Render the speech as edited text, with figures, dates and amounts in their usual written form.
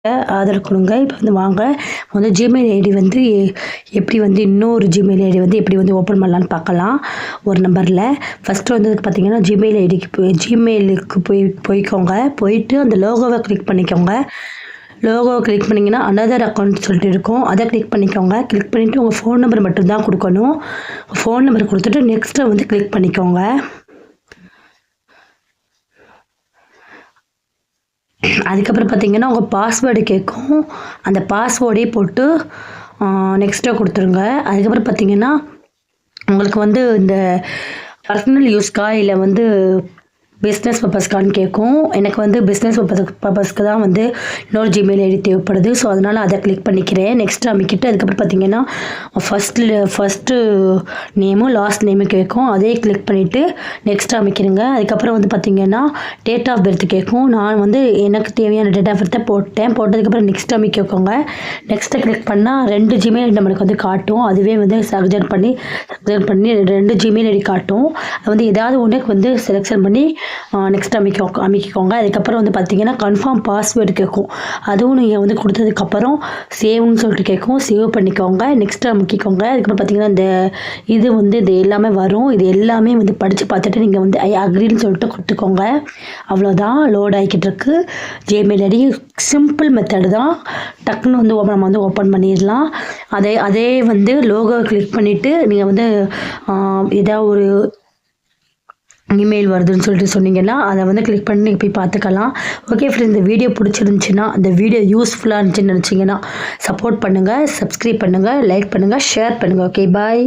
ஆதரவு கொடுங்க. இப்போ வந்து வாங்க வந்து ஜிமெயில் ஐடி வந்து எப்படி வந்து இன்னொரு ஜிமெயில் ஐடி வந்து எப்படி வந்து ஓப்பன் பண்ணலான்னு பார்க்கலாம். ஒரு நம்பரில் ஃபஸ்ட்டு வந்து பார்த்தீங்கன்னா ஜிமெயில் ஐடிக்கு ஜிமெயிலுக்கு போய்க்கோங்க. போயிட்டு அந்த லோகோவை கிளிக் பண்ணிக்கோங்க. லோகோவை கிளிக் பண்ணிங்கன்னா அனதர் அக்கௌண்ட் சொல்லிட்டு இருக்கும். அதை கிளிக் பண்ணிக்கோங்க. கிளிக் பண்ணிவிட்டு உங்கள் ஃபோன் நம்பர் மட்டும்தான் கொடுக்கணும். ஃபோன் நம்பர் கொடுத்துட்டு நெக்ஸ்ட்டை வந்து கிளிக் பண்ணிக்கோங்க. அதுக்கப்புறம் பார்த்தீங்கன்னா உங்கள் பாஸ்வேர்டு கேட்கும். அந்த பாஸ்வேர்டே போட்டு நெக்ஸ்ட்டாக கொடுத்துருங்க. அதுக்கப்புறம் பார்த்தீங்கன்னா உங்களுக்கு வந்து இந்த பர்சனல் யூஸ்க்கா இல்லை வந்து பிஸ்னஸ் பர்பஸ்க்கான்னு கேட்கும். எனக்கு வந்து பிஸ்னஸ் பர்பஸ்க்கு தான் வந்து இன்னொரு ஜிமெயில் ஐடி தேவைப்படுது. ஸோ அதனால் அதை கிளிக் பண்ணிக்கிறேன். நெக்ஸ்ட் அமைக்கிட்டு அதுக்கப்புறம் பார்த்தீங்கன்னா ஃபஸ்ட்டு நேமும் லாஸ்ட் நேமும் கேட்கும். அதே கிளிக் பண்ணிவிட்டு நெக்ஸ்ட் அமைக்கிறேங்க. அதுக்கப்புறம் வந்து பார்த்தீங்கன்னா டேட் ஆஃப் பர்த் கேட்கும். நான் வந்து எனக்கு தேவையான டேட் ஆஃப் பர்த்தை போட்டதுக்கப்புறம் நெக்ஸ்ட் அமைக்கோங்க. நெக்ஸ்ட்டை கிளிக் பண்ணால் 2 ஜிமெயில் ஐடி நம்மளுக்கு வந்து காட்டும். அதுவே வந்து சஜெக்ட் பண்ணி 2 ஜிமெயில் ஐடி காட்டும். அது வந்து ஏதாவது ஒன்றுக்கு வந்து செலெக்ஷன் பண்ணி நெக்ஸ்ட் அமைக்கிக்கோங்க. அதுக்கப்புறம் வந்து பார்த்தீங்கன்னா கன்ஃபார்ம் பாஸ்வேர்டு கேட்கும். அதுவும் நீங்கள் வந்து கொடுத்ததுக்கப்புறம் சேவ்னு சொல்லிட்டு கேட்கும். சேவ் பண்ணிக்கோங்க. நெக்ஸ்ட்டு அமைக்கிக்கோங்க. அதுக்கப்புறம் பார்த்தீங்கன்னா இது எல்லாமே வரும். இது எல்லாமே வந்து படித்து பார்த்துட்டு நீங்கள் வந்து ஐ அக்ரின்னு சொல்லிட்டு கொடுத்துக்கோங்க. அவ்வளோதான், லோட் ஆகிக்கிட்டு இருக்கு. ஜிமெயில் ஐடி சிம்பிள் மெத்தடு தான். டக்குன்னு வந்து நம்ம வந்து ஓப்பன் பண்ணிடலாம். அதே வந்து லோகோ கிளிக் பண்ணிவிட்டு நீங்கள் வந்து ஏதாவது ஒரு இமெயில் வருதுன்னு சொல்லிட்டு சொன்னீங்கன்னா அதை வந்து கிளிக் பண்ணி நீங்கள் போய் பார்த்துக்கலாம். ஓகே ஃப்ரெண்ட்ஸ், இந்த வீடியோ பிடிச்சிருந்துச்சின்னா, இந்த வீடியோ யூஸ்ஃபுல்லாக இருந்துச்சுன்னு நினச்சிங்கன்னா சப்போர்ட் பண்ணுங்கள், சப்ஸ்கிரைப் பண்ணுங்கள், லைக் பண்ணுங்கள், ஷேர் பண்ணுங்கள். ஓகே, பாய்.